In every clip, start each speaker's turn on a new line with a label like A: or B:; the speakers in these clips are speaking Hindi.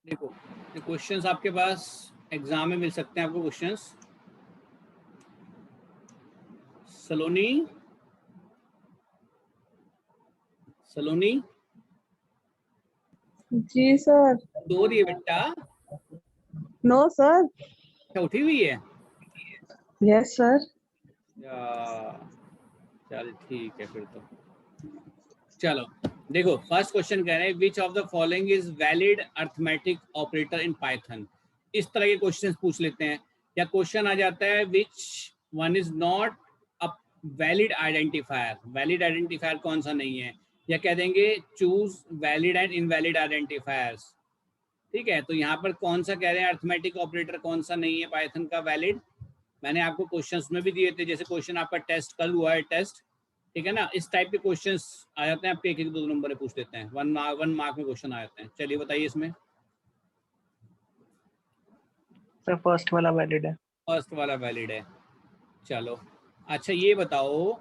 A: देखो, ये क्वेश्चंस आपके पास एग्जाम में मिल सकते हैं आपको क्वेश्चंस। सलोनी, सलोनी
B: जी सर।
A: दो रही है बेटा?
B: No sir.
A: क्या उठी हुई है?
B: Yes sir.
A: चल ठीक है फिर तो। चलो देखो, फर्स्ट क्वेश्चन कह रहे हैं which of the following is valid arithmetic operator in Python. इस तरह के क्वेश्चंस पूछ लेते हैं, या क्वेश्चन आ जाता है which one is not a valid identifier. Valid identifier कौन सा नहीं है, या कह देंगे choose valid and invalid identifiers. ठीक है, तो यहाँ पर कौन सा कह रहे हैं अर्थमेटिक ऑपरेटर कौन सा नहीं है पाइथन का वैलिड। मैंने आपको क्वेश्चंस में भी दिए थे, जैसे क्वेश्चन आपका टेस्ट कल हुआ है टेस्ट, ठीक है ना, इस टाइप के क्वेश्चंस आ जाते हैं आपके, एक एक दो नंबर पूछ लेते हैं, वन मार्क में क्वेश्चन आ जाते हैं। चलिए बताइए इसमें।
C: सर फर्स्ट वाला वैलिड है।
A: फर्स्ट वाला वैलिड है। चलो अच्छा ये बताओ,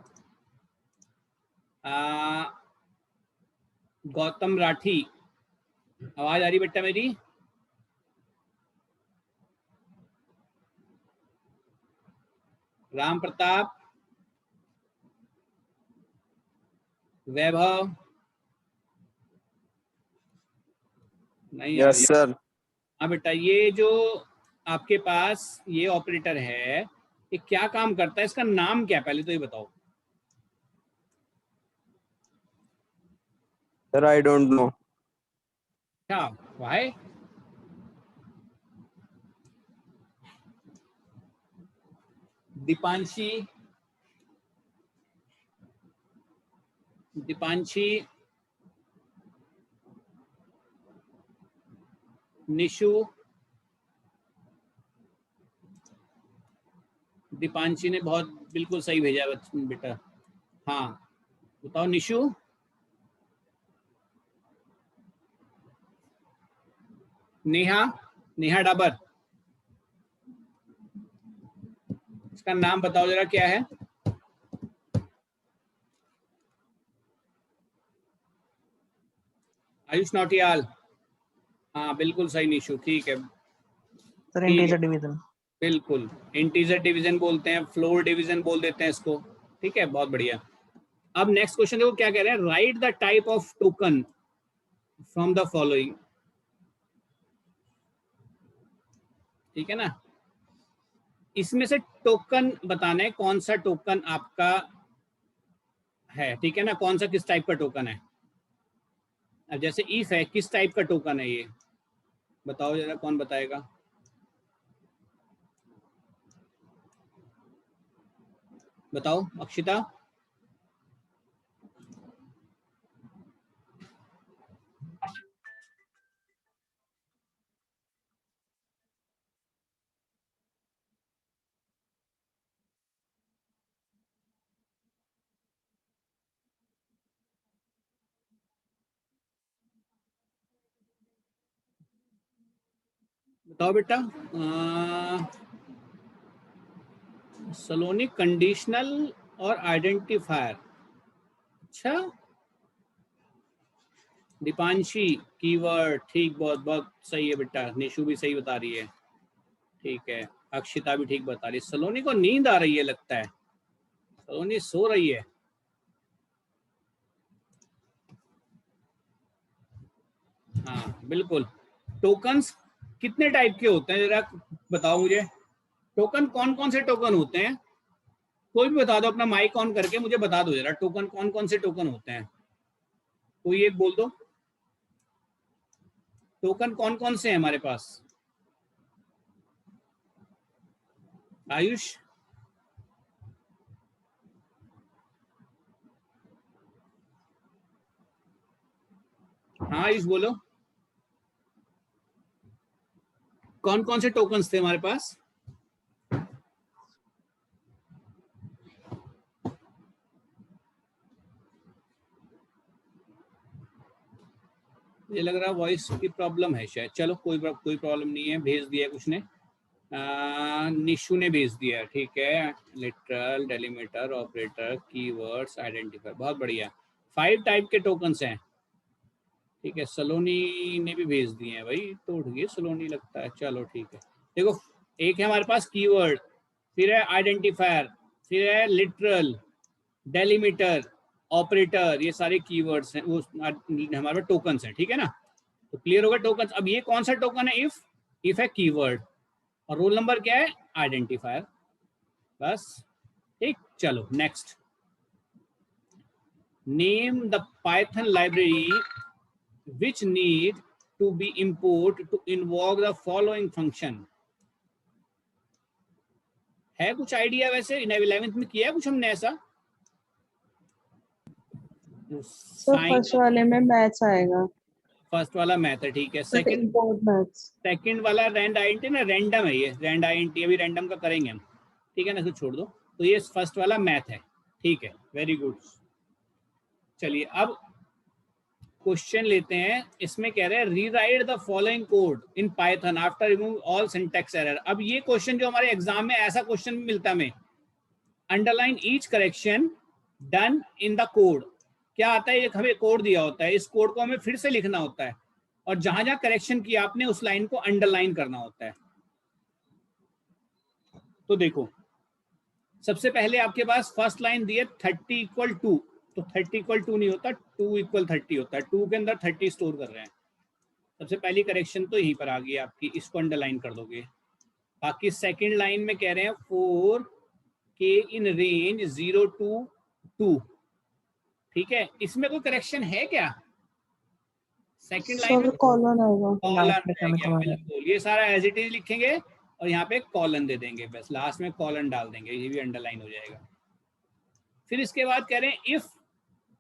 A: गौतम राठी, आवाज आ रही बेटा मेरी? राम प्रताप, वैभव, नहीं आ रही?
D: Yes sir.
A: हाँ बेटा, ये जो आपके पास ये ऑपरेटर है, ये क्या काम करता है, इसका नाम क्या है पहले तो ये बताओ।
D: Sir I don't know.
A: क्या वाई? दीपांशी, दीपांशी, निशु, दीपांशी ने बहुत बिल्कुल सही भेजा बेटा। हाँ बताओ निशु। नेहा, नेहा डाबर, इसका नाम बताओ जरा क्या है। आयुष नौटियाल, हाँ बिल्कुल सही निशु, ठीक है।
C: Sir integer division.
A: बिल्कुल, इंटीजर डिवीजन बोलते हैं, फ्लोर डिवीजन बोल देते हैं इसको। ठीक है, बहुत बढ़िया। अब नेक्स्ट क्वेश्चन देखो क्या कह रहे हैं, right the type of token from the following. ठीक है ना, इसमें से टोकन बताना है, कौन सा टोकन आपका है। ठीक है ना, कौन सा किस टाइप का टोकन है। अब जैसे इफ है, किस टाइप का टोकन है ये, बताओ जरा, कौन बताएगा। बताओ अक्षिता। बताओ बेटा। सलोनी, कंडीशनल और आइडेंटिफायर। अच्छा, दीपांशी कीवर्ड, ठीक, बहुत बहुत सही है बेटा। निशु भी सही बता रही है, ठीक है। अक्षिता भी ठीक बता रही है। सलोनी को नींद आ रही है लगता है, सलोनी सो रही है। हाँ बिल्कुल। टोकन्स कितने टाइप के होते हैं जरा बताओ मुझे। टोकन कौन कौन से टोकन होते हैं, कोई भी बता दो, अपना माइक ऑन करके मुझे बता दो जरा, टोकन कौन कौन से टोकन होते हैं, कोई एक बोल दो। टोकन कौन कौन से हैं हमारे पास। आयुष, हाँ आयुष बोलो, कौन कौन से टोकन्स थे हमारे पास। ये लग रहा है वॉइस की प्रॉब्लम है शायद। चलो कोई प्रॉब्लम नहीं है, भेज दिया कुछ ने, निशु ने भेज दिया, ठीक है। Literal, delimiter, operator, keywords, identifier, बहुत बढ़िया। 5 टाइप के टोकन्स हैं, ठीक है, सलोनी ने भी भेज दिए हैं भाई, तो उठ गई सलोनी लगता है। चलो ठीक है, देखो एक है हमारे पास कीवर्ड, फिर है आइडेंटिफायर, फिर है लिटरल, डेलिमिटर, ऑपरेटर, ये सारे कीवर्ड्स हैं, वो हमारे पास टोकन्स हैं, ठीक है ना। तो क्लियर होगा टोकन्स। अब ये कौन सा टोकन है? इफ है कीवर्ड, और रोल नंबर क्या है? आइडेंटिफायर, बस। ठीक, चलो next. Name the Python library which need to be import to invoke the following function। है कुछ आइडिया? वैसे 11th में किया है कुछ हमने ऐसा?
B: सर फर्स्ट वाले में मैथ्स आएगा।
A: फर्स्ट वाला मैथ है, ठीक है।
B: But import maths.
A: सेकंड वाला रैंड आईएनटी ना, रैंडम है ये, रैंड आईएनटी अभी रैंडम का करेंगे हम, ठीक है ना, इसको छोड़ दो। तो ये फर्स्ट वाला मैथ है, ठीक है, वेरी गुड। चलिए अब क्वेश्चन लेते हैं। इसमें कह रहे हैं rewrite the following code in Python after remove all syntax error. अब ये क्वेश्चन जो हमारे एग्जाम में ऐसा क्वेश्चन भी मिलता है हमें, underline each correction done in the code. क्या आता है? एक हमें कोड दिया होता है, इस कोड को हमें फिर से लिखना होता है, और जहां जहां करेक्शन किया आपने उस लाइन को अंडरलाइन करना होता है। तो देखो, सबसे पहले आपके पास फर्स्ट लाइन दी है 30 = 2, तो 30 = 2 नहीं होता, 2 = 30 होता है। 2 के अंदर 30 स्टोर कर रहे हैं। सबसे पहली करेक्शन तो यहीं पर आ गई आपकी, इसको अंडरलाइन कर दोगे। बाकी सेकंड लाइन में कह रहे हैं 4 के इन रेंज 0 to 2, ठीक है। इसमें कोई करेक्शन है क्या? सेकंड लाइन में
B: कॉलन आएगा।
A: कॉलन
C: लास्ट में
A: रह गया,
C: सेमीकोलन है।
A: बिल्कुल। ये सारा एज इट इज लिखेंगे और यहाँ पे कॉलन दे देंगे, बस लास्ट में कॉलन डाल देंगे, ये भी अंडरलाइन हो जाएगा। फिर इसके बाद कह रहे हैं इफ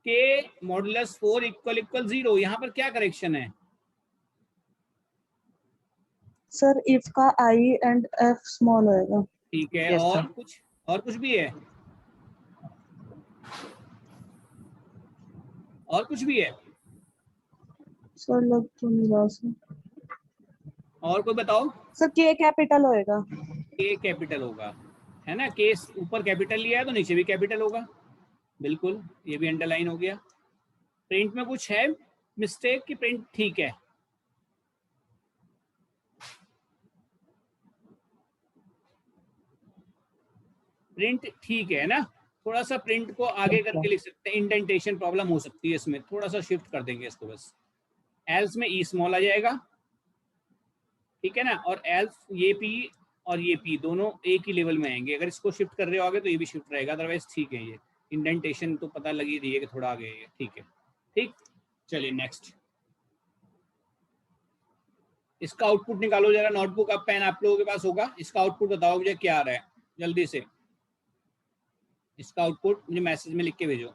A: के मॉडुलस 4 = 0, यहाँ पर क्या करेक्शन है?
B: सर इफ का आई एंड एफ स्मॉल होएगा।
A: ठीक है,
C: यस
A: और
C: सर।
A: कुछ भी है? और कुछ भी है?
B: सर लग तो नहीं रहा सर।
A: और कोई बताओ।
B: सर के कैपिटल होएगा।
A: के कैपिटल होगा, है ना, के ऊपर कैपिटल लिया है तो नीचे भी कैपिटल होगा, बिल्कुल, ये भी अंडरलाइन हो गया। प्रिंट में कुछ है मिस्टेक की प्रिंट ठीक है? प्रिंट ठीक है ना? थोड़ा सा प्रिंट को आगे करके लिख सकते हैं, इंडेंटेशन प्रॉब्लम हो सकती है इसमें, थोड़ा सा शिफ्ट कर देंगे इसको बस। एल्स में ई स्मॉल आ जाएगा, ठीक है ना, और एल्स ये पी और ये पी दोनों एक ही लेवल में आएंगे। अगर इसको शिफ्ट कर रहे हो आगे तो ये भी शिफ्ट रहेगा, अदरवाइज ठीक है। ये इंडेंटेशन तो पता लगी रही है कि थोड़ा आगे है, ठीक है। ठीक, चलिए नेक्स्ट। इसका आउटपुट निकालो जरा, नोटबुक अब पेन आप लोगों के पास होगा, इसका आउटपुट बताओ मुझे क्या आ रहा है जल्दी से। इसका आउटपुट मुझे मैसेज में लिख के भेजो।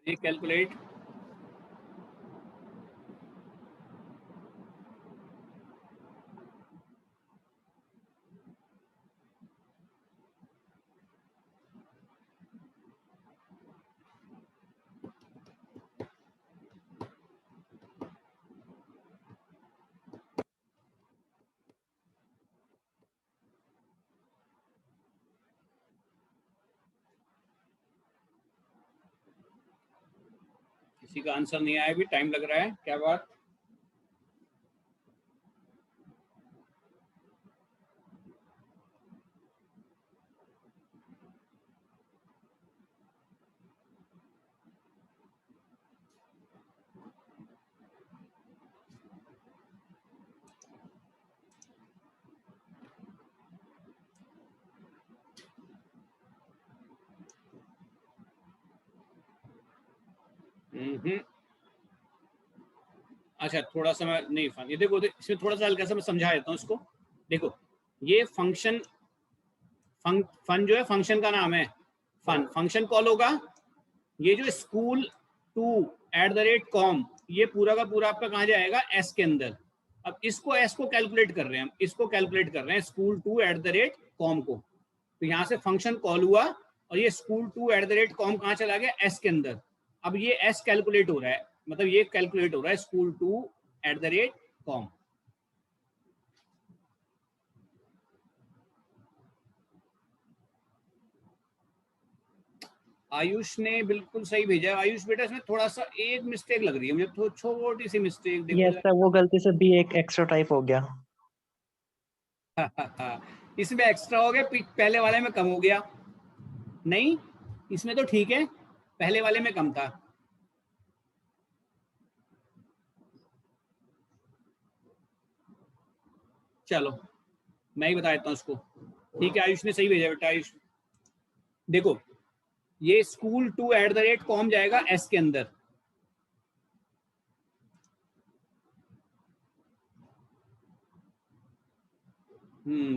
A: ये कैलकुलेट। किसी का आंसर नहीं आया, अभी टाइम लग रहा है, क्या बात? अच्छा, थोड़ा सा मैं नहीं फन, ये देखो इसमें थोड़ा सा हल्का सा मैं समझा देता हूँ इसको। देखो ये फंक्शन फन जो है फंक्शन का नाम है, फंक्शन कॉल होगा। ये जो school2@com, ये पूरा का पूरा आपका कहाँ जाएगा? एस के अंदर। अब इसको एस को कैलकुलेट कर रहे हैं हम, इसको कैलकुलेट कर रहे हैं school2@com को। तो यहाँ से फंक्शन कॉल हुआ और ये school2@com कहाँ चला गया? एस के अंदर। अब ये एस कैलकुलेट हो रहा है, मतलब ये कैलकुलेट हो रहा है school2@com। आयुष ने बिल्कुल सही भेजा। आयुष बेटा इसमें थोड़ा सा एक मिस्टेक लग रही है मुझे, तो छोटी सी मिस्टेक देखो।
C: यस सर, वो गलती से बी एक एक्स्ट्रा टाइप हो गया।
A: इसमें एक्स्ट्रा हो गया, पहले वाले में कम हो गया। नहीं, इसमें तो ठीक है, पहले वाले में कम था। चलो मैं ही बता देता हूँ उसको। ठीक है, आयुष ने सही भेजा बेटा। आयुष देखो, ये school2@com जाएगा एस के अंदर।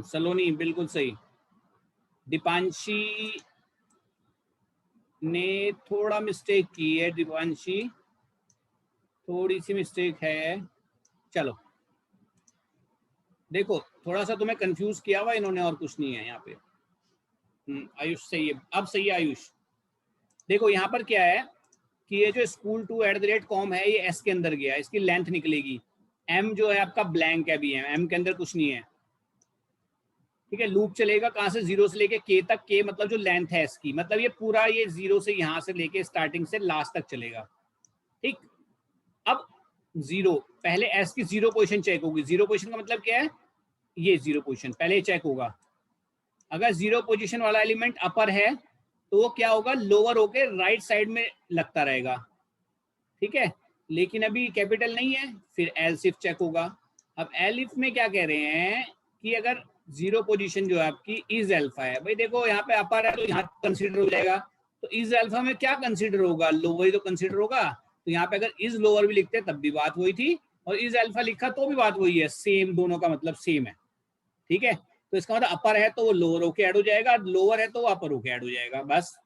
A: सलोनी बिल्कुल सही। दीपांशी ने थोड़ा मिस्टेक की है, दीपांशी थोड़ी सी मिस्टेक है। चलो देखो, थोड़ा सा तुम्हें कंफ्यूज किया हुआ इन्होंने, और कुछ नहीं है यहाँ पे। आयुष सही है, अब सही है आयुष। देखो यहाँ पर क्या है कि ये जो school2@com है, ये एस के अंदर गया, इसकी लेंथ निकलेगी। एम जो है आपका ब्लैंक है, भी है, एम के अंदर कुछ नहीं है। ठीक है, लूप चलेगा कहाँ से? 0 से लेके के तक। के मतलब जो लेंथ है इसकी, मतलब ये पूरा ये 0 से यहाँ से लेके स्टार्टिंग से लास्ट तक चलेगा। ठीक, अब 0 पहले एस की 0 पोजीशन चेक होगी। 0 पोजीशन का मतलब क्या है? ये 0 पोजीशन पहले चेक होगा। अगर 0 पोजीशन वाला एलिमेंट अपर है तो वो क्या होगा? लोअर होके राइट साइड में लगता रहेगा। ठीक है, लेकिन अभी कैपिटल नहीं है, फिर एल्स इफ चेक होगा। अब एल इफ में क्या कह रहे हैं कि अगर 0 पोजीशन जो है आपकी इज अल्फा है, भाई देखो यहाँ पे अपर है तो यहाँ कंसीडर हो जाएगा। तो इज अल्फा में क्या कंसीडर होगा? लोअर ही तो कंसीडर होगा। तो यहाँ पे अगर इज लोअर भी लिखते तब भी बात वही थी, और इज अल्फा लिखा तो भी बात वही है, सेम, दोनों का मतलब सेम है। ठीक है, तो इसका मतलब अपर है तो वो लोअर होके ऐड हो जाएगा, लोअर है तो वो अपर होके ऐड हो जाएगा, बस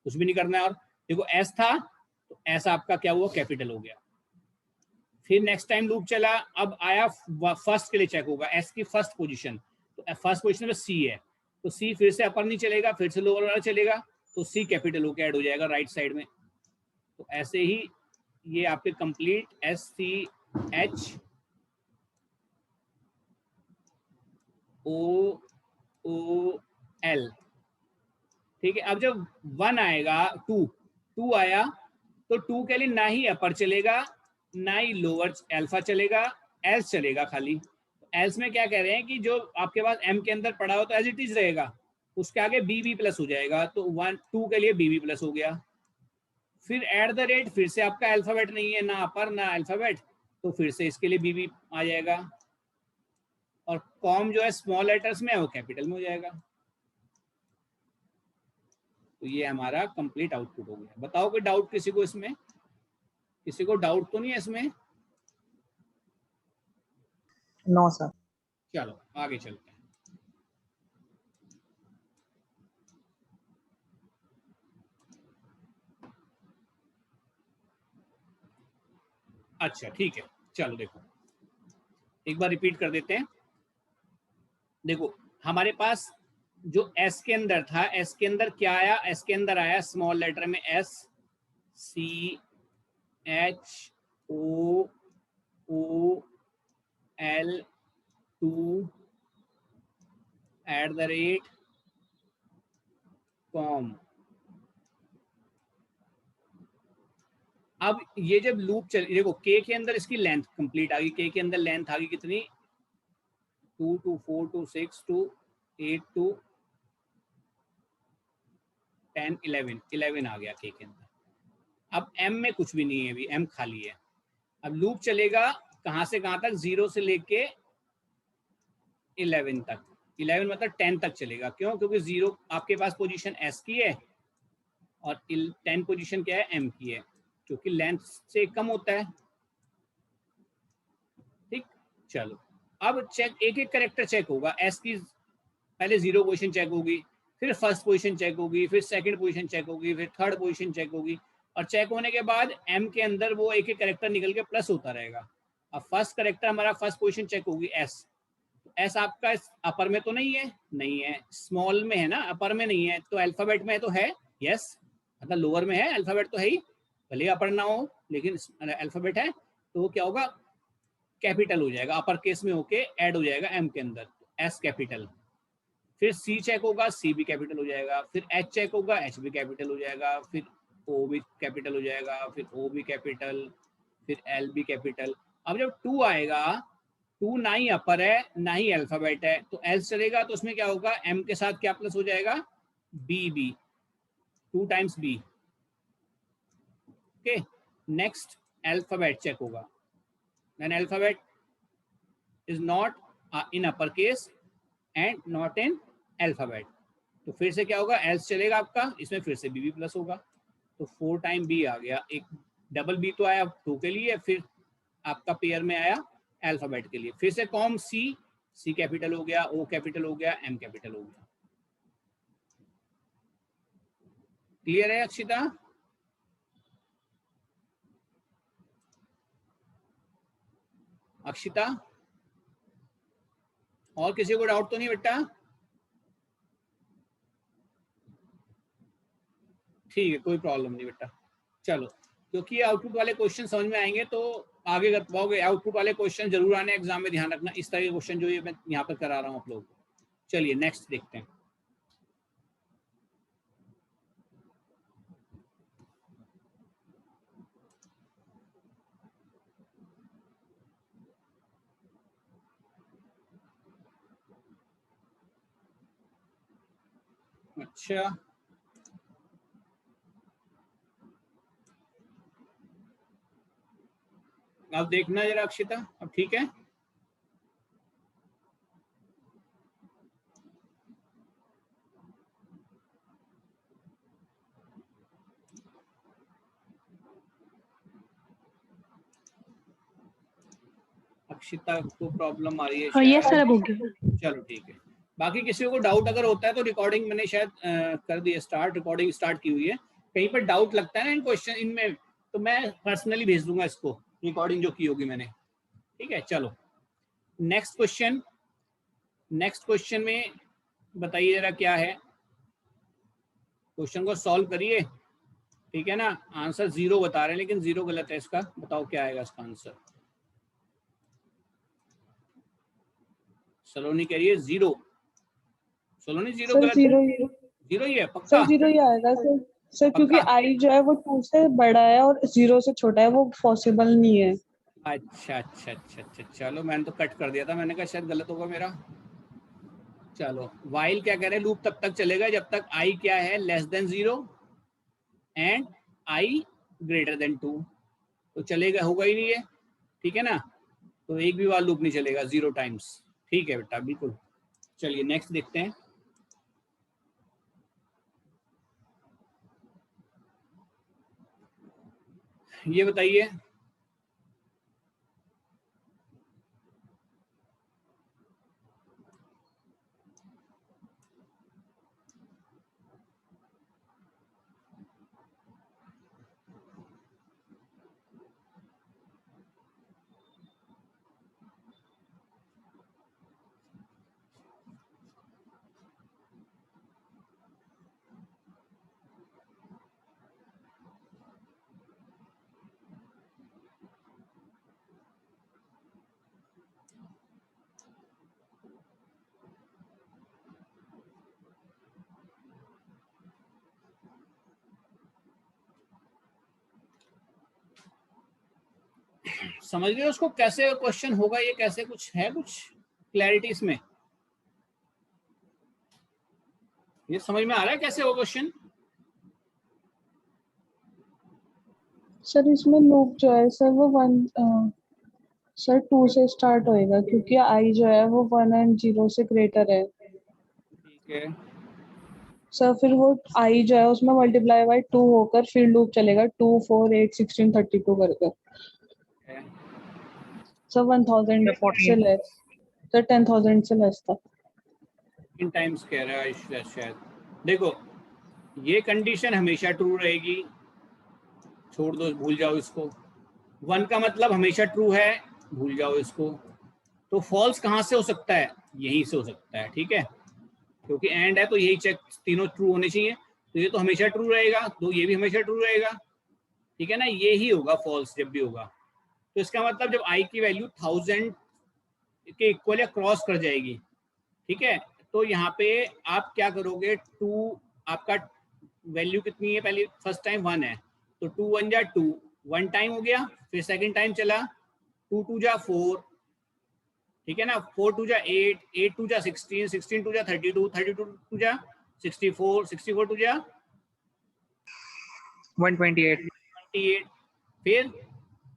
A: कुछ भी नहीं करना है। और देखो एस था तो एस आपका क्या हुआ? कैपिटल हो गया। फिर नेक्स्ट टाइम लूप चला, अब आया फर्स्ट के लिए चेक होगा, एस की फर्स्ट पोजीशन। तो फर्स्ट पोजीशन में सी है, तो सी फिर से अपर नहीं चलेगा, फिर से लोअर वाला चलेगा, तो सी कैपिटल होके ऐड हो जाएगा राइट साइड में। तो ऐसे ही ये आपके कंप्लीट SCHOOL। ठीक है, अब जब 1 आएगा, 2 आया, तो 2 के लिए ना ही अपर चलेगा ना ही लोअर अल्फा चलेगा, एल्स चलेगा खाली। एल्स में क्या कह रहे हैं कि जो आपके पास एम के अंदर पड़ा हो तो एज इट इज रहेगा, उसके आगे बी प्लस हो जाएगा, तो 2 के लिए बी प्लस हो गया। फिर एट द रेट, फिर से आपका अल्फाबेट नहीं है, ना अपर ना अल्फाबेट, तो फिर से इसके लिए बी आ जाएगा। और कॉम जो है स्मॉल लेटर्स में है, वो कैपिटल में हो जाएगा। तो ये हमारा कंप्लीट आउटपुट हो गया। बताओ कोई डाउट किसी को इसमें? किसी को डाउट तो नहीं है इसमें?
C: No sir.
A: चलो आगे चलते हैं। अच्छा ठीक है, चलो देखो एक बार रिपीट कर देते हैं। देखो हमारे पास जो एस के अंदर था, एस के अंदर क्या आया? एस के अंदर आया स्मॉल लेटर में SCHOOL @com। अब ये जब लूप चल, देखो के के अंदर इसकी लेंथ कंप्लीट आ गई, के के अंदर लेंथ आ गई कितनी, 2 to 4 to 6 to 8 to 10 11 11 आ गया के अंदर। अब एम में कुछ भी नहीं है, अभी एम खाली है। अब लूप चलेगा कहाँ से कहाँ तक, 0 से लेके 11 तक, 11 मतलब 10 तक चलेगा। क्यों? क्योंकि 0 आपके पास पोजीशन एस की है और 10 पोजीशन क्या है, एम की है, जो कि लेंथ से कम होता है। ठीक, चलो अब चेक, एक एक करेक्टर चेक होगा। एस की पहले 0 पोजीशन चेक होगी, फिर फर्स्ट पोजीशन चेक होगी, फिर सेकंड पोजीशन चेक होगी, फिर थर्ड पोजीशन चेक होगी, और चेक होने के बाद एम के अंदर वो एक एक करेक्टर निकल के प्लस होता रहेगा। अब फर्स्ट करेक्टर हमारा फर्स्ट पोजीशन चेक होगी एस, एस आपका अपर में तो नहीं है, नहीं है, स्मॉल में है ना, अपर में नहीं है, तो अल्फाबेट में तो है, यस, मतलब लोअर में है, अल्फाबेट तो है ही, भले अपर ना हो लेकिन अल्फाबेट है, तो वो क्या होगा, कैपिटल हो जाएगा, अपर केस में होके ऐड हो जाएगा एम के अंदर, एस कैपिटल। फिर सी चेक होगा, सी भी कैपिटल हो जाएगा, फिर एच चेक होगा, एच भी कैपिटल हो जाएगा, फिर ओ भी कैपिटल हो जाएगा, फिर ओ भी कैपिटल, फिर एल भी कैपिटल। अब जब 2 आएगा, 2 ना ही अपर है ना ही अल्फाबेट है, तो एल चलेगा, तो उसमें क्या होगा, एम के साथ क्या प्लस हो जाएगा, B, B 2 times B. Okay, next alphabet check होगा, then alphabet is not in upper case and not in alphabet, तो फिर से क्या होगा, एल्स चलेगा आपका, इसमें फिर से बी प्लस होगा, तो 4 टाइम बी आ गया। एक डबल बी तो आया 2 के लिए, फिर आपका पेयर में आया अल्फाबेट के लिए, फिर से कॉम सी, सी कैपिटल हो गया, ओ कैपिटल हो गया, एम कैपिटल हो गया। क्लियर है अक्षिता? अक्षिता, और किसी को डाउट तो नहीं बेटा? ठीक है, कोई प्रॉब्लम नहीं बेटा। चलो, क्योंकि आउटपुट वाले क्वेश्चन समझ में आएंगे तो आगे कर पाओगे। आउटपुट वाले क्वेश्चन जरूर आने एग्जाम में, ध्यान रखना, इस तरह के क्वेश्चन जो ये मैं यहाँ पर करा रहा हूँ आप लोगों को। चलिए नेक्स्ट देखते हैं। अच्छा, अब देखना जरा अक्षिता, अब ठीक है? अक्षिता को प्रॉब्लम आ रही है
D: हाँ, ये
A: शायद।
D: सर अब हो गया।
A: चलो ठीक है, बाकी किसी को डाउट अगर होता है तो रिकॉर्डिंग मैंने शायद कर दी है स्टार्ट, रिकॉर्डिंग स्टार्ट की हुई है। कहीं पर डाउट लगता है ना इन क्वेश्चन इनमें, तो मैं पर्सनली भेज दूंगा इसको, रिकॉर्डिंग जो की होगी मैंने। ठीक है, चलो नेक्स्ट क्वेश्चन। नेक्स्ट क्वेश्चन में बताइए जरा क्या है, क्वेश्चन को सॉल्व करिए, ठीक है ना। आंसर 0 बता रहे हैं, लेकिन 0 गलत है इसका, बताओ क्या आएगा इसका आंसर। सलोनी कह रही है 0, सलोनी 0
B: सर
A: गलत है,
B: 0
A: 0 ही है पक्का?
B: सर 0 ही आएगा सर। सर क्योंकि
A: पक्का?
B: आई जो है वो 2 से बड़ा है और 0 से छोटा है, वो पॉसिबल नहीं है।
A: अच्छा अच्छा अच्छा अच्छा, चलो मैंने तो कट कर दिया था, मैंने कहा शायद गलत होगा मेरा। चलो, वाइल क्या कह रहे हैं, लूप तब तक चलेगा जब तक आई क्या है, less than 0 and I greater than 2, तो चलेगा, होगा ही नहीं है, ठीक है ना। तो एक भी बार लूप नहीं चलेगा 0 टाइम्स। ठीक है बेटा, बिल्कुल। चलिए नेक्स्ट देखते हैं। ये बताइए, समझ गए उसको कैसे क्वेश्चन होगा ये, कैसे कुछ है, कुछ क्लैरिटी इसमें, ये समझ में आ रहा है कैसे होगा क्वेश्चन?
B: सर इसमें लूप जो है सर वो सर 2 से स्टार्ट होएगा क्योंकि आई जो है वो 1 एंड 0 से ग्रेटर है
A: ठीक है,
B: सर। फिर वो आई जो है उसमें मल्टीप्लाई बाय 2 होकर फिर लूप चलेगा 2 4 8 16 32 करके सर 1000
C: सर 14
B: से लेस, सर 10,000 से लेस था।
A: इन टाइम्स कह रहा है शायद। देखो ये कंडीशन हमेशा ट्रू रहेगी, छोड़ दो, भूल जाओ इसको। 1 का मतलब हमेशा ट्रू है, भूल जाओ इसको। तो फॉल्स कहाँ से हो सकता है? यहीं से हो सकता है, ठीक है, क्योंकि एंड है तो यही चेक, तीनों ट्रू होने चाहिए, तो ये तो हमेशा ट्रू रहेगा, तो ये भी हमेशा ट्रू रहेगा, ठीक है ना, ये ही होगा फॉल्स जब भी होगा। तो इसका मतलब जब आई की वैल्यू 1000 के इक्वल या क्रॉस कर जाएगी, ठीक है, तो यहाँ पे आप क्या करोगे, 2 आपका वैल्यू कितनी है, पहले फर्स्ट टाइम 1 है, तो 2 1 जा 2, 1 टाइम हो गया, फिर सेकंड टाइम चला 2 2 जा 4, ठीक है ना, 4 2 जा 8, 8 2 जा 16, 16 2 जा 32, 32 2 जा 64, 64 2 जा
C: 128,
A: 28, फिर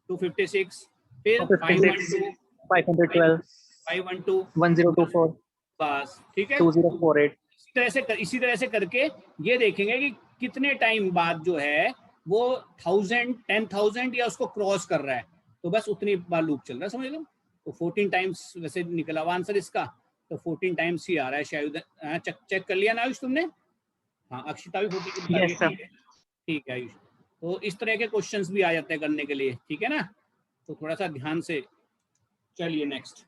A: 256, फिर
C: 256,
A: 512,
C: 512,
A: 512,
C: 1024,
A: बस, ठीक है।
C: 2048।
A: इसी तरह से करके ये देखेंगे कि कितने टाइम बाद जो है वो 1000 10,000 या उसको क्रॉस कर रहा है, तो बस उतनी बार लूप चल रहा है, समझ लो। तो 14 टाइम्स वैसे निकला हुआ आंसर इसका, तो 14 टाइम्स ही आ रहा है शायद। चेक कर लिया ना आयुष तुमने? हाँ, अक्षिता भी 14 बता रही
C: यस
A: है,
C: सर।
A: ठीक है आयुष। तो इस तरह के क्वेश्चंस भी आ जाते हैं करने के लिए, ठीक है ना, तो थोड़ा सा ध्यान से चलिए। नेक्स्ट,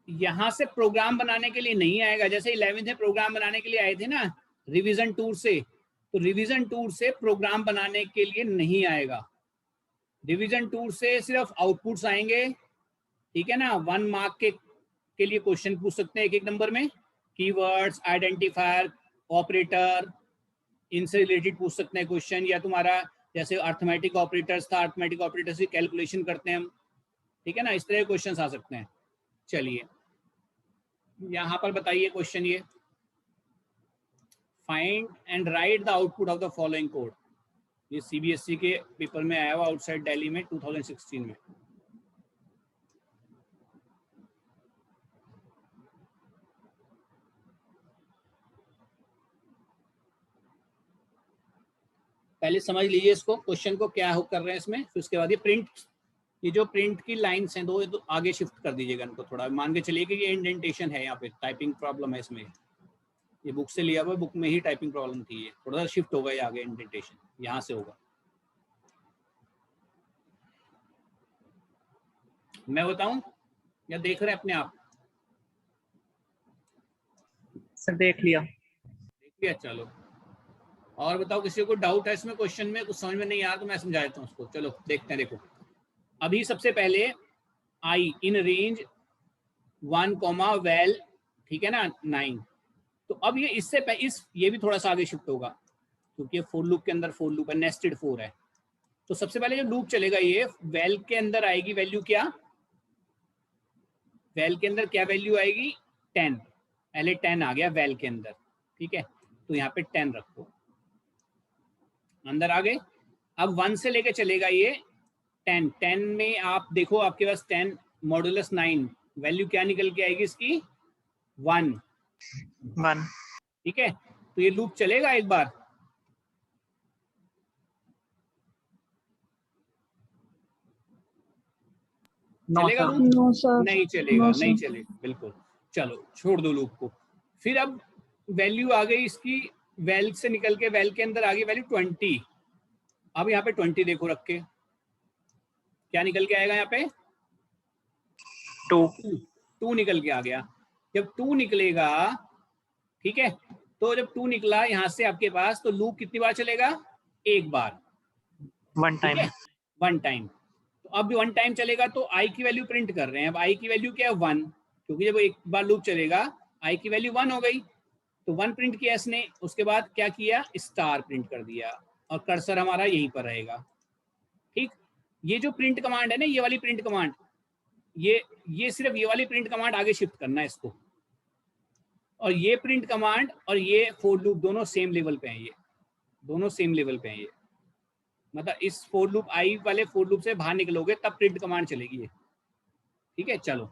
A: यहाँ से प्रोग्राम बनाने के लिए नहीं आएगा, जैसे 11th में प्रोग्राम बनाने के लिए आए थे ना रिवीजन टूर से, तो रिवीजन टूर से प्रोग्राम बनाने के लिए नहीं आएगा। रिवीजन टूर से सिर्फ आउटपुट्स आएंगे, ठीक है ना। 1 मार्क के लिए क्वेश्चन पूछ सकते हैं एक एक नंबर में, कीवर्ड्स, आइडेंटिफायर, ऑपरेटर, इनसे रिलेटेड पूछ सकते हैं क्वेश्चन, या तुम्हारा जैसे अर्थमेटिक ऑपरेटर्स था, अर्थमेटिक ऑपरेटर्स की कैलकुलेशन करते हैं हम, ठीक है ना, इस तरह के क्वेश्चन आ सकते हैं। चलिए यहाँ पर बताइए क्वेश्चन, ये find and right the output of the following code. ये सीबीएसई के पेपर में आया हुआ आउटसाइड दिल्ली में 2016 में। पहले समझ लीजिए इसको, क्वेश्चन को क्या कर रहे हैं इसमें, फिर उसके बाद ये प्रिंट, ये जो प्रिंट की लाइंस हैं दो, ये तो आगे शिफ्ट कर दीजिएगा इनको थोड़ा, मान के चलिए कि ये इंडेंटेशन है, यहाँ पे टाइपिंग प्रॉब्लम है इसमें, ये बुक से लिया हुआ, बुक में ही टाइपिंग प्रॉब्लम थी, ये थोड़ा सा शिफ्ट होगा, ये आगे इंडेंटेशन यहाँ से होगा। मैं बताऊं या देख रहे हैं अपने आप?
C: सर देख लिया।
A: देख लिया, चलो। और बताओ किसी को डाउट है इसमें, क्वेश्चन में कुछ समझ में नहीं आ रहा तो मैं समझा देता हूँ उसको। चलो देखते हैं। देखो अभी सबसे पहले आई इन रेंज 1, वेल, ठीक है ना, 9। तो अब ये इससे ये भी थोड़ा सा आगे शिफ्ट होगा, क्योंकि फोर लूप के अंदर फोर लूप है, नेस्टेड फोर है। तो सबसे पहले जो लूप चलेगा ये वेल के अंदर आएगी वैल्यू क्या, वेल के अंदर क्या वैल्यू आएगी, 10। पहले 10 आ गया वेल के अंदर, ठीक है, तो यहाँ पे 10 रखो, अंदर आ गए। अब 1 से लेके चलेगा ये 10, 10 में आप देखो आपके पास 10 मॉडुलस 9, वैल्यू क्या निकल के आएगी इसकी, 1,
C: 1।
A: ठीक है। तो ये लूप चलेगा एक बार,
C: नो
A: चलेगा
C: सर।
A: लूप?
B: नो सर,
A: नहीं चलेगा,
B: नो
A: नहीं
B: सर।
A: चलेगा बिल्कुल। चलो छोड़ दो लूप को। फिर अब वैल्यू आ गई इसकी, वेल से निकल के वेल के अंदर आ गई वैल्यू 20। अब यहाँ पे 20 देखो रख के, क्या निकल के आएगा यहाँ पे, 2 निकल के आ गया। जब 2 निकलेगा, ठीक है, तो जब 2 निकला यहाँ से आपके पास, तो लूप कितनी बार चलेगा, एक बार,
C: 1 टाइम।
A: 1 टाइम। तो अब 1 टाइम चलेगा तो आई की वैल्यू प्रिंट कर रहे हैं। अब आई की वैल्यू क्या है, 1, क्योंकि जब एक बार लूप चलेगा आई की वैल्यू 1 हो गई, तो 1 प्रिंट किया इसने। उसके बाद क्या किया, स्टार प्रिंट कर दिया, और कर्सर हमारा यहीं पर रहेगा, ठीक, ये जो प्रिंट कमांड है ना, ये वाली प्रिंट कमांड, ये सिर्फ ये वाली प्रिंट कमांड आगे शिफ्ट करना है इसको, और ये प्रिंट कमांड और ये फॉर लूप दोनों सेम लेवल पे हैं, ये दोनों सेम लेवल पे हैं। ये मतलब इस फॉर लूप आई वाले फॉर लूप से बाहर निकलोगे तब प्रिंट कमांड चलेगी ये। ठीक है, चलो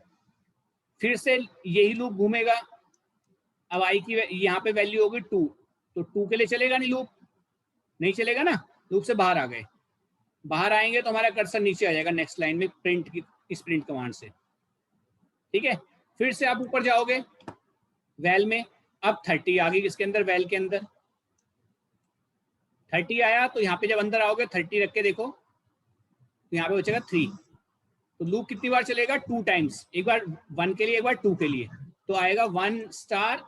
A: फिर से यही लूप घूमेगा। अब आई की यहाँ पे वैल्यू होगी 2, तो 2 के लिए चलेगा नहीं लूप, नहीं चलेगा ना, लूप से बाहर आ गए। बाहर आएंगे तो हमारा कर्सर नीचे आ जाएगा नेक्स्ट लाइन में प्रिंट की, इस प्रिंट कमांड से। ठीक है, फिर से आप ऊपर जाओगे वैल में, अब 30 आ गई इसके अंदर, वैल के अंदर 30 आया, तो यहाँ पे जब अंदर आओगे 30 रख के देखो तो यहाँ पे बचेगा 3। तो लूप कितनी बार चलेगा? 2 टाइम्स, एक बार 1 के लिए, एक बार 2 के लिए, तो आएगा 1 स्टार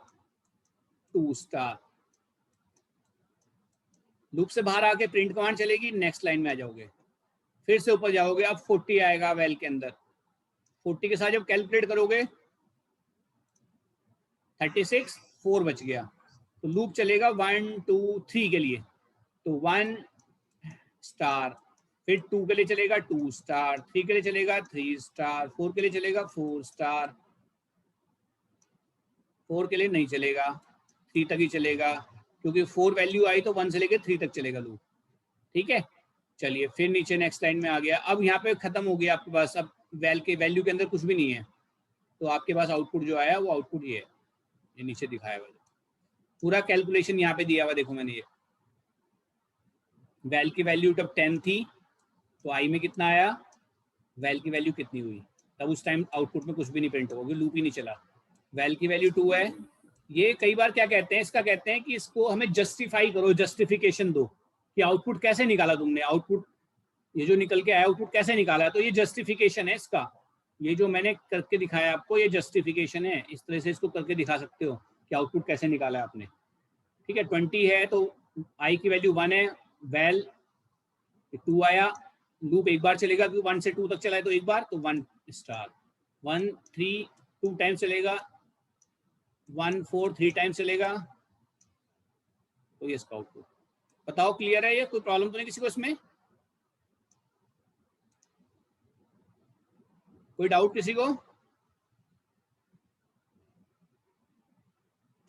A: 2 स्टार। लूप से बाहर आके प्रिंट कमांड चलेगी, नेक्स्ट लाइन में आ जाओगे, फिर से ऊपर जाओगे, अब 40 आएगा वैल के अंदर। 40 के साथ जब कैलकुलेट करोगे 36, 4 बच गया, तो लूप चलेगा 1 2 3 के लिए, तो 1 स्टार, फिर 2 के लिए चलेगा 2 स्टार, 3 के लिए चलेगा 3 स्टार, 4 के लिए चलेगा 4 स्टार, 4 के लिए नहीं चलेगा, 3 तक ही चलेगा, क्योंकि 4 वैल्यू आई तो 1 से लेकर 3 तक चलेगा लूप। ठीक है, चलिए फिर नीचे नेक्स्ट लाइन में आ गया। अब यहाँ पे खत्म हो गया आपके पास, अब वैल के वैल्यू के अंदर कुछ भी नहीं है, तो आपके पास आउटपुट जो आया वो आउटपुट ये है, ये नीचे दिखाया हुआ पूरा कैलकुलेशन यहाँ पे दिया हुआ, देखो मैंने ये वैल की वैल्यू तब 10 थी, तो आई में कितना आया, वैल की वैल्यू कितनी हुई, तब उस टाइम आउटपुट में कुछ भी नहीं प्रिंट होगा, लूप ही नहीं चला। वैल की वैल्यू 2 है। ये कई बार क्या कहते हैं, इसका कहते हैं कि इसको हमें जस्टिफाई करो, जस्टिफिकेशन दो कि आउटपुट कैसे निकाला तुमने, आउटपुट ये जो निकल के आया आउटपुट कैसे निकाला, तो ये जस्टिफिकेशन है इसका। ये जो मैंने करके दिखाया आपको, ये जस्टिफिकेशन है, इस तरह से इसको करके दिखा सकते हो कि आउटपुट कैसे निकाला आपने। ठीक है, 20 है तो आई की वैल्यू 1 है, वैल 2 आया, लूप एक बार चलेगा क्योंकि 1 से 2 तक चला है तो एक बार, तो 1 स्टार, 1 3 2 टाइम चलेगा, 1 4 3 टाइम चलेगा, तो ये इसका आउटपुट। बताओ क्लियर है ये, कोई प्रॉब्लम तो नहीं किसी को इसमें, कोई डाउट किसी को?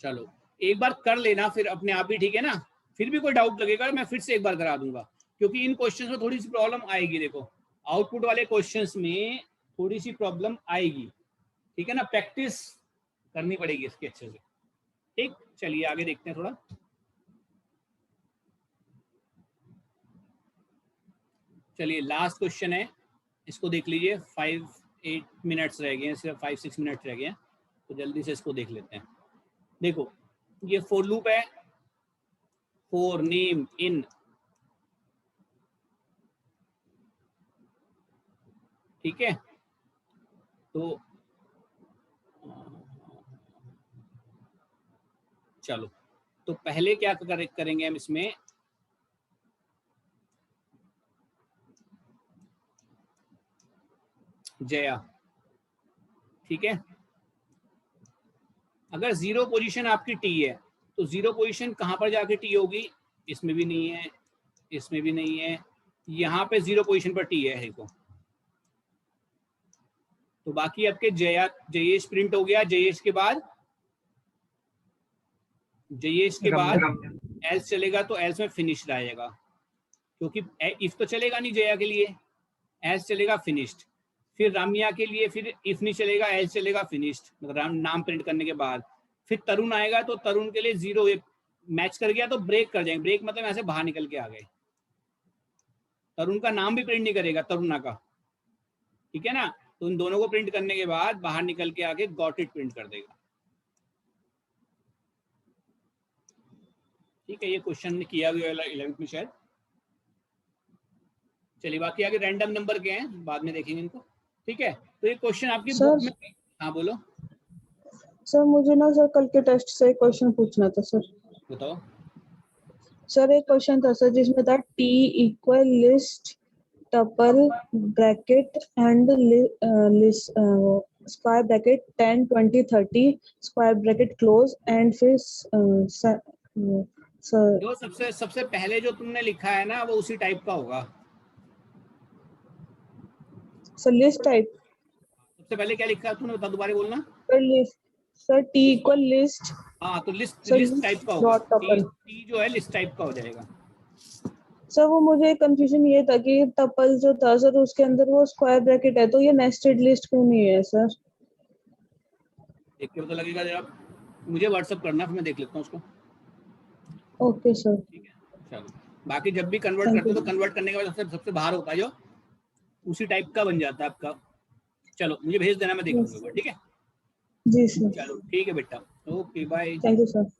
A: चलो एक बार कर लेना फिर अपने आप ही, ठीक है ना, फिर भी कोई डाउट लगेगा मैं फिर से एक बार करा दूंगा, क्योंकि इन क्वेश्चंस में थोड़ी सी प्रॉब्लम आएगी। देखो आउटपुट वाले क्वेश्चंस में थोड़ी सी प्रॉब्लम आएगी, ठीक है ना, प्रैक्टिस करनी पड़ेगी इसके अच्छे से। ठीक, चलिए आगे देखते हैं थोड़ा। चलिए लास्ट क्वेश्चन है, इसको देख लीजिए, 5-8 मिनट्स रह गए हैं, सिर्फ 5-6 मिनट रह गए हैं, तो जल्दी से इसको देख लेते हैं। देखो ये फॉर लूप है, फॉर नेम इन, ठीक है, तो चलो तो पहले क्या करेंगे हम इसमें, जया, ठीक है, अगर 0 पोजीशन आपकी टी है तो 0 पोजीशन कहां पर जाके टी होगी, इसमें भी नहीं है, इसमें भी नहीं है, यहाँ पे 0 पोजीशन पर टी है देखो, तो बाकी आपके जयेश प्रिंट हो गया, जयेश के बाद एल्स चलेगा, तो एल्स में फिनिश्ड आएगा, क्योंकि इफ तो चलेगा नहीं जया के लिए, एल्स चलेगा फिनिश्ड। फिर रामिया के लिए फिर इफ नहीं चलेगा, एल्स चलेगा फिनिश्ड, मतलब नाम प्रिंट करने के बाद। फिर तरुण आएगा, तो तरुण के लिए 0 मैच कर गया तो ब्रेक कर जाएंगे, ब्रेक मतलब ऐसे बाहर निकल के आ गए, तरुण का नाम भी प्रिंट नहीं करेगा, तरुणा का, ठीक है ना, तो इन दोनों को प्रिंट करने के बाद बाहर निकल के आगे गॉट इट प्रिंट कर देगा। ठीक है, ये क्वेश्चन किया हुआ 11th में शायद। चलिए बाकी आगे रैंडम नंबर के हैं, बाद में देखेंगे इनको, ठीक है। तो ये क्वेश्चन आपकी बुक में, हाँ बोलो
B: सर, मुझे ना सर कल के टेस्ट से क्वेश्चन पूछना था सर।
A: बताओ
B: सर एक क्वेश्चन था सर जिसमें था T equal list tuple bracket and list square bracket 10 20 30 square bracket close and फिर
A: जो सबसे पहले जो तुमने लिखा है ना वो उसी टाइप का होगा,
B: सर लिस्ट टाइप,
A: सबसे पहले क्या लिखा है तूने, बता दोबारा बोलना।
B: Sir list, sir T equal list,
A: हाँ तो लिस्ट
B: सर
A: लिस्ट टाइप का होगा,
B: डॉट टपल।
A: टी जो है लिस्ट टाइप का हो जाएगा।
B: सर वो मुझे कंफ्यूजन ये था कि टपल जो था सर उसके अंदर वो स्क्वायर ब्रैकेट है, तो ये नेस्टेड लिस्ट क्यों नहीं है सर?
A: देख के पता लगेगा जरा, मुझे व्हाट्सअप करना, फिर मैं देख लेता हूँ उसको।
B: ओके सर,
A: ठीक है चलो, बाकी जब भी कन्वर्ट
B: थैंक
A: करते
B: यू।
A: हो तो कन्वर्ट करने के बाद सबसे बाहर होता है जो उसी टाइप का बन जाता है आपका। चलो मुझे भेज देना, मैं देख लूंगा, ठीक है।
B: जी सर,
A: चलो ठीक है बेटा, okay bye.
B: Thank you sir.